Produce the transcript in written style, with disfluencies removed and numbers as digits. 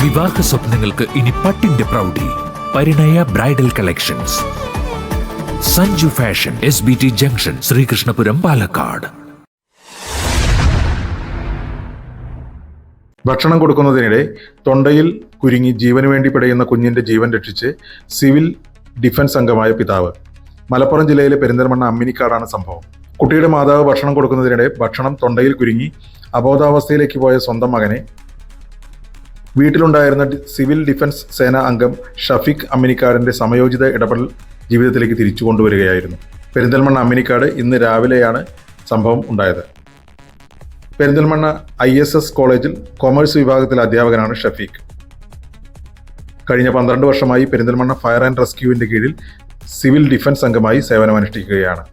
വിവാഹ സ്വപ്നങ്ങൾക്ക് ഇനി പട്ടിന്റെ പ്രൗഢി. Parinaya bridal collections. Sanju fashion, SBT junction, Sreekrishnapuram, Palakkad. ഭക്ഷണം കൊടുക്കുന്നതിനിടെ തൊണ്ടയിൽ കുരുങ്ങി ജീവന് വേണ്ടി പിടയുന്ന കുഞ്ഞിന്റെ ജീവൻ രക്ഷിച്ച് സിവിൽ ഡിഫൻസ് അംഗമായ പിതാവ്. മലപ്പുറം ജില്ലയിലെ പെരിന്തൽമണ്ണ അമ്മിനിക്കാടാണ് സംഭവം. കുട്ടിയുടെ മാതാവ് ഭക്ഷണം കൊടുക്കുന്നതിനിടെ ഭക്ഷണം തൊണ്ടയിൽ കുരുങ്ങി അബോധാവസ്ഥയിലേക്ക് പോയ സ്വന്തം മകനെ വീട്ടിലുണ്ടായിരുന്ന സിവിൽ ഡിഫൻസ് സേന അംഗം ഷഫീഖ് അമ്മിനിക്കാടിന്റെ സമയോചിത ഇടപെടൽ ജീവിതത്തിലേക്ക് തിരിച്ചു കൊണ്ടുവരികയായിരുന്നു. പെരിന്തൽമണ്ണ അമ്മിനിക്കാട് ഇന്ന് രാവിലെയാണ് സംഭവം ഉണ്ടായത്. പെരിന്തൽമണ്ണ ISS കോളേജിൽ കൊമേഴ്സ് വിഭാഗത്തിലെ അധ്യാപകനാണ് ഷഫീഖ്. കഴിഞ്ഞ 12 വർഷമായി പെരിന്തൽമണ്ണ ഫയർ ആൻഡ് റെസ്ക്യൂവിന്റെ കീഴിൽ സിവിൽ ഡിഫൻസ് അംഗമായി സേവനമനുഷ്ഠിക്കുകയാണ്.